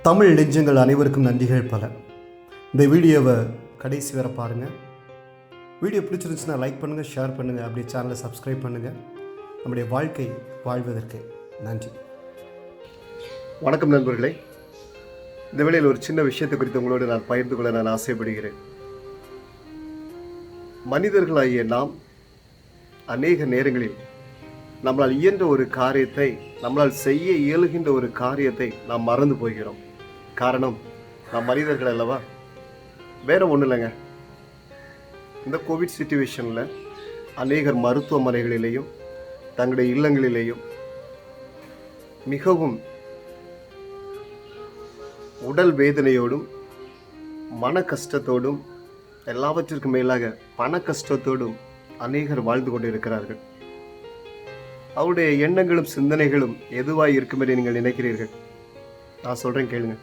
தமிழ் நெஞ்சங்கள் அனைவருக்கும் நன்றிகள் பல. இந்த வீடியோவை கடைசி வரை பாருங்கள். வீடியோ பிடிச்சிருந்துச்சுன்னா லைக் பண்ணுங்கள், ஷேர் பண்ணுங்கள், அப்படியே சேனலை சப்ஸ்கிரைப் பண்ணுங்கள். நம்முடைய வாழ்க்கை வாழ்வதற்கு நன்றி. வணக்கம் நண்பர்களே. இந்த வேளையில் ஒரு சின்ன விஷயத்தை குறித்து உங்களோடு நான் பகிர்ந்து கொள்ள நான் ஆசைப்படுகிறேன். மனிதர்களாகிய நாம் அநேக நேரங்களில் நம்மளால் இயன்ற ஒரு காரியத்தை, நம்மளால் செய்ய இயலுகின்ற ஒரு காரியத்தை நாம் மறந்து போகிறோம். காரணம், நாம் மனிதர்கள் அல்லவா? வேற ஒன்றும் இல்லைங்க. இந்த கோவிட் சிச்சுவேஷனில் அநேகர் மருத்துவமனைகளிலேயும் தங்களுடைய இல்லங்களிலேயும் மிகவும் உடல் வேதனையோடும் மன கஷ்டத்தோடும் எல்லாவற்றிற்கும் மேலாக பண கஷ்டத்தோடும் அநேகர் வாழ்ந்து கொண்டு இருக்கிறார்கள். அவருடைய எண்ணங்களும் சிந்தனைகளும் எதுவாய் இருக்கும் என்று நீங்கள் நினைக்கிறீர்கள்? நான் சொல்றேன், கேளுங்க.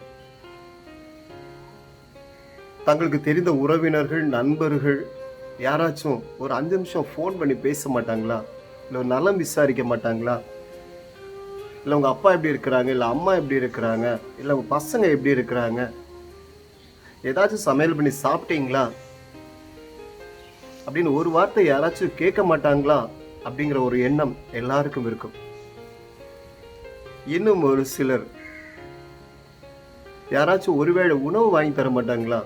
தங்களுக்கு தெரிந்த உறவினர்கள், நண்பர்கள் யாராச்சும் ஒரு 5 நிமிஷம் ஃபோன் பண்ணி பேச மாட்டாங்களா? இல்லை ஒரு நலம் விசாரிக்க மாட்டாங்களா? இல்லை உங்கள் அப்பா எப்படி இருக்கிறாங்க, இல்லை அம்மா எப்படி இருக்கிறாங்க, இல்லை உங்கள் பசங்க எப்படி இருக்கிறாங்க, ஏதாச்சும் சமையல் பண்ணி சாப்பிட்டீங்களா அப்படின்னு ஒரு வார்த்தை யாராச்சும் கேட்க மாட்டாங்களா அப்படிங்கிற ஒரு எண்ணம் எல்லாருக்கும் இருக்கும். இன்னும் ஒரு சிலர் யாராச்சும் ஒருவேளை உணவு வாங்கி தர மாட்டாங்களா,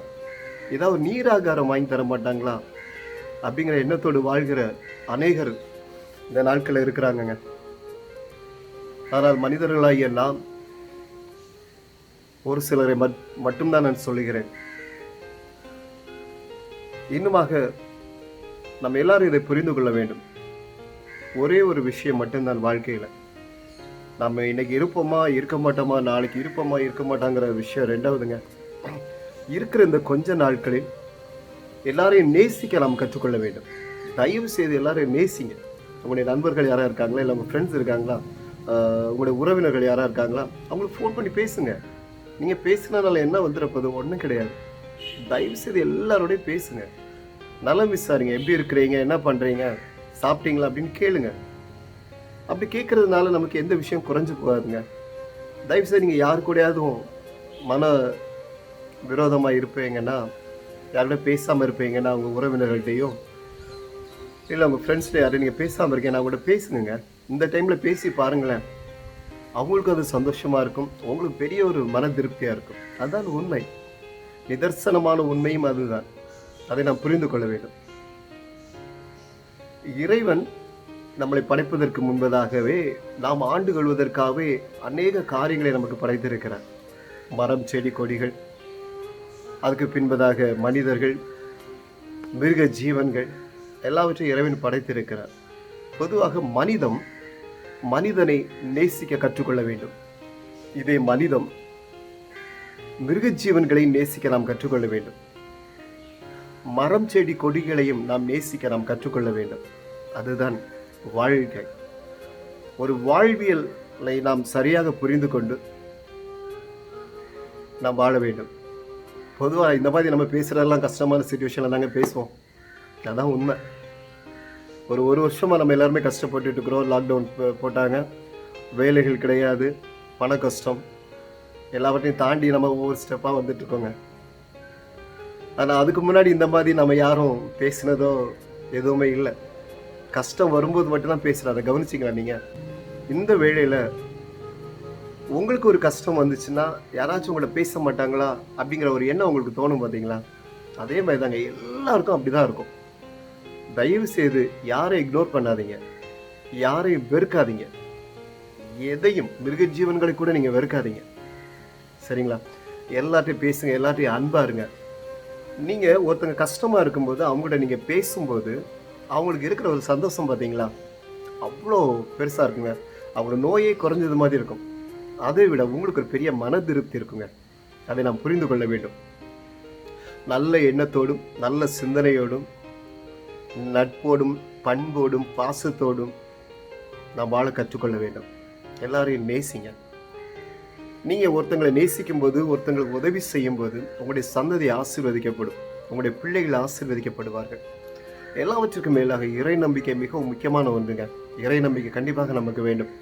ஏதாவது நீராகாரம் வாங்கி தர மாட்டாங்களா அப்படிங்கிற எண்ணத்தோடு வாழ்கிற அநேகர் இந்த நாட்களில் இருக்கிறாங்கங்க. ஆனால் மனிதர்களாகிய நாம் ஒரு சிலரை மட்டும்தான் நான் சொல்லுகிறேன். இன்னுமாக நம்ம எல்லாரும் இதை புரிந்து கொள்ள வேண்டும். ஒரே ஒரு விஷயம் மட்டும்தான் வாழ்க்கையில். நம்ம இன்னைக்கு இருப்போமா இருக்க மாட்டோமா, நாளைக்கு இருப்போமா இருக்க மாட்டாங்கிற விஷயம் ரெண்டாவதுங்க. இருக்கிற இந்த கொஞ்ச நாட்களில் எல்லாரையும் நேசிக்க நாம் கற்றுக்கொள்ள வேண்டும். தயவு செய்து எல்லாரையும் நேசிங்க. உங்களுடைய நண்பர்கள் யாராக இருக்காங்களா, இல்லை உங்கள் ஃப்ரெண்ட்ஸ் இருக்காங்களா, உங்களுடைய உறவினர்கள் யாராக இருக்காங்களா, அவங்களுக்கு ஃபோன் பண்ணி பேசுங்க. நீங்கள் பேசினால என்ன வந்துடப்போது? ஒன்றும் கிடையாது. தயவு செய்து எல்லாரோடையும் பேசுங்க. நலம் விசாரிங்க. எப்படி இருக்கிறீங்க, என்ன பண்ணுறீங்க, சாப்பிட்டீங்களா அப்படின்னு கேளுங்க. அப்படி கேட்கறதுனால நமக்கு எந்த விஷயம் குறைஞ்சு போகாதுங்க. தயவுசெய்து நீங்கள் யாரு கூடயாவதும் மன விரோதமாக இருப்பீங்கன்னா, யாரோட பேசாமல் இருப்பீங்கன்னா, உங்கள் உறவினர்கள்ட்டையும் இல்லை உங்கள் ஃப்ரெண்ட்ஸ்கிட்ட யாரும் நீங்கள் பேசாமல் இருக்கீங்கன்னா கூட பேசுங்க. இந்த டைமில் பேசி பாருங்களேன். அவங்களுக்கு அது சந்தோஷமாக இருக்கும், உங்களுக்கு பெரிய ஒரு மன திருப்தியாக இருக்கும். அதுதான் உண்மை, நிதர்சனமான உண்மையும் அதுதான். அதை நாம் புரிந்து கொள்ள வேண்டும். இறைவன் நம்மளை படைப்பதற்கு முன்பதாகவே, நாம் ஆண்டு கொள்வதற்காகவே அநேக காரியங்களை நமக்கு படைத்திருக்கிறார். மரம், செடி, கொடிகள், அதுக்கு பின்பதாக மனிதர்கள், மிருக ஜீவன்கள் எல்லாவற்றையும் இறைவன் படைத்திருக்கிறார். பொதுவாக மனிதனை நேசிக்க கற்றுக்கொள்ள வேண்டும். இதே மனிதம் மிருக ஜீவன்களை நேசிக்க நாம் கற்றுக்கொள்ள வேண்டும். மரம், செடி, கொடிகளையும் நாம் நேசிக்க நாம் கற்றுக்கொள்ள வேண்டும். அதுதான் வாழ்க்கை. ஒரு வாழ்வியலை நாம் சரியாக புரிந்து கொண்டு நாம் வாழ வேண்டும். பொதுவாக இந்த மாதிரி நம்ம பேசுகிறதெல்லாம் கஷ்டமான சுச்சுவேஷனில் தாங்க பேசுவோம். அதான் உண்மை. ஒரு வருஷமாக நம்ம எல்லாருமே கஷ்டப்பட்டுட்டு இருக்கிறோம். லாக்டவுன் போட்டாங்க, வேலைகள் கிடையாது, பண கஷ்டம், எல்லாவற்றையும் தாண்டி நம்ம ஒவ்வொரு ஸ்டெப்பாக வந்துட்டுருக்கோங்க. ஆனால் அதுக்கு முன்னாடி இந்த மாதிரி நம்ம யாரும் பேசினதோ எதுவுமே இல்லை. கஷ்டம் வரும்போது மட்டும்தான் பேசுகிறோம். அதை கவனிச்சிங்களா நீங்கள்? இந்த வேளையில் உங்களுக்கு ஒரு கஷ்டம் வந்துச்சுன்னா யாராச்சும் உங்களை பேச மாட்டாங்களா அப்படிங்கிற ஒரு எண்ணம் உங்களுக்கு தோணும் பார்த்தீங்களா? அதே மாதிரி தாங்க எல்லாருக்கும் அப்படி தான் இருக்கும். தயவு செய்து யாரையும் இக்னோர் பண்ணாதீங்க, யாரையும் வெறுக்காதீங்க. எதையும், மிருக ஜீவன்களை கூட நீங்கள் வெறுக்காதீங்க, சரிங்களா? எல்லார்ட்டையும் பேசுங்க, எல்லார்ட்டையும் அன்பா இருங்க. நீங்கள் ஒருத்தங்க கஷ்டமாக இருக்கும்போது அவங்கள்ட்ட நீங்கள் பேசும்போது அவங்களுக்கு இருக்கிற ஒரு சந்தோஷம் பார்த்தீங்களா, அவ்வளோ பெருசாக இருக்குங்க. அவங்களோட நோயே குறைஞ்சது மாதிரி இருக்கும். அதை விட உங்களுக்கு ஒரு பெரிய மன திருப்தி இருக்குங்க. அதை நாம் புரிந்து கொள்ள வேண்டும். நல்ல எண்ணத்தோடும் நல்ல சிந்தனையோடும் நட்போடும் பண்போடும் பாசத்தோடும் நாம் வாழ கற்றுக்கொள்ள வேண்டும். எல்லாரையும் நேசிங்க. நீங்கள் ஒருத்தங்களை நேசிக்கும் போது, ஒருத்தங்களுக்கு உதவி செய்யும் போது உங்களுடைய சந்ததி ஆசீர்வதிக்கப்படும், உங்களுடைய பிள்ளைகள் ஆசீர்வதிக்கப்படுவார்கள். எல்லாவற்றுக்கும் மேலாக இறை நம்பிக்கை மிகவும் முக்கியமான ஒன்றுங்க. இறை நம்பிக்கை கண்டிப்பாக நமக்கு வேண்டும்.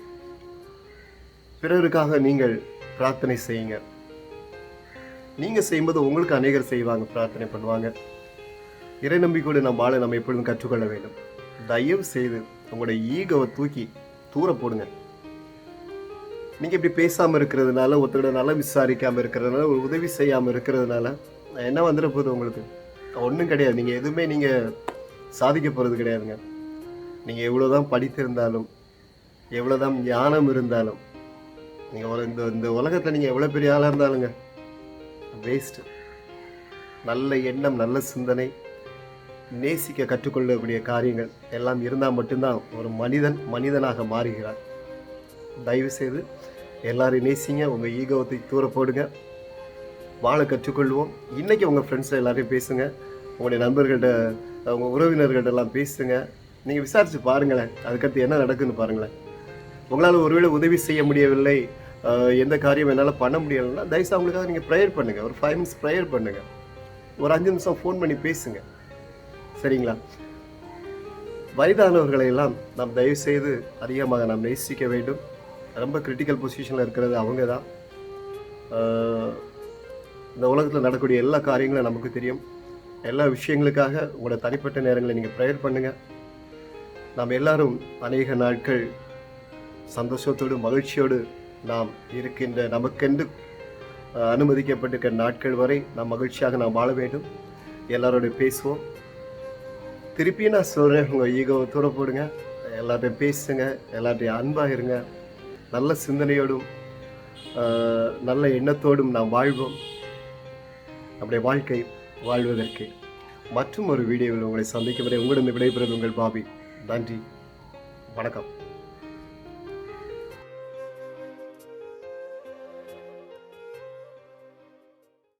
பிறருக்காக நீங்கள் பிரார்த்தனை செய்யுங்க. நீங்கள் செய்யும்போது உங்களுக்கு அநேகர் செய்வாங்க, பிரார்த்தனை பண்ணுவாங்க. இறை நம்பிக்கையோடு நம்ம வாழ நம்ம எப்பொழுதும் கற்றுக்கொள்ள வேண்டும். தயவு செய்து உங்களுடைய ஈகோவை தூக்கி தூர போடுங்க. நீங்கள் இப்படி பேசாமல் இருக்கிறதுனால, ஒருத்தரோட நலம் விசாரிக்காமல் இருக்கிறதுனால, ஒரு உதவி செய்யாமல் இருக்கிறதுனால என்ன வந்துட போகுது உங்களுக்கு? ஒன்றும் கிடையாது. நீங்கள் எதுவுமே நீங்கள் சாதிக்க போகிறது கிடையாதுங்க. நீங்கள் எவ்வளோ தான் படித்திருந்தாலும், எவ்வளோ தான் ஞானம் இருந்தாலும், நீங்கள் இந்த உலகத்தில் நீங்கள் எவ்வளோ பெரிய ஆளாக இருந்தாலுங்க வேஸ்ட்டு. நல்ல எண்ணம், நல்ல சிந்தனை, நேசிக்க கற்றுக்கொள்ளக்கூடிய காரியங்கள் எல்லாம் இருந்தால் மட்டும்தான் ஒரு மனிதனாக மாறுகிறார். தயவு செய்து எல்லாரையும் நேசிங்க, உங்கள் ஈகோவை தூர போடுங்க, வாழ கற்றுக்கொள்வோம். இன்றைக்கி உங்கள் ஃப்ரெண்ட்ஸ் எல்லாரையும் பேசுங்க, உங்களுடைய நண்பர்கள்ட்ட, உங்கள் உறவினர்கள்ட்ட எல்லாம் பேசுங்க. நீங்கள் விசாரித்து பாருங்களேன், அதுக்கடுத்து என்ன நடக்குதுன்னு பாருங்களேன். உங்களால் ஒருவேளை உதவி செய்ய முடியவில்லை, எந்த காரியம் என்னால் பண்ண முடியலைன்னா தயவுசெய்து அவங்களுக்காக நீங்கள் ப்ரேயர் பண்ணுங்கள். ஒரு 5 minutes ப்ரேயர் பண்ணுங்கள். ஒரு 5 நிமிஷம் ஃபோன் பண்ணி பேசுங்க, சரிங்களா? வயதானவர்களை எல்லாம் நாம் தயவு செய்து அதிகமாக நாம் நேசிக்க வேண்டும். ரொம்ப கிரிட்டிக்கல் பொசிஷனில் இருக்கிறது அவங்க தான். இந்த உலகத்தில் நடக்கக்கூடிய எல்லா காரியங்களும் நமக்கு தெரியும். எல்லா விஷயங்களுக்காக உங்களோட தனிப்பட்ட நேரங்களை நீங்கள் ப்ரேயர் பண்ணுங்கள். நாம் எல்லாரும் அநேக நாட்கள் சந்தோஷத்தோடு மகிழ்ச்சியோடு நாம் இருக்கின்ற, நமக்கென்று அனுமதிக்கப்பட்டிருக்கிற நாட்கள் வரை நாம் மகிழ்ச்சியாக நாம் வாழ வேண்டும். எல்லாரோட பேசுவோம். திருப்பியும் நான் சொல்கிறேன், உங்கள் ஈகோவை தூர போடுங்க, எல்லார்ட்டையும் பேசுங்க, எல்லார்ட்டையும் அன்பாக இருங்க, நல்ல சிந்தனையோடும் நல்ல எண்ணத்தோடும் நாம் வாழ்வோம். நம்முடைய வாழ்க்கை வாழ்வதற்கு மற்றும் ஒரு வீடியோவில் உங்களை சந்திக்கும் வரை உங்களிடம் விடைபெறுவது உங்கள் பாபி. நன்றி, வணக்கம்.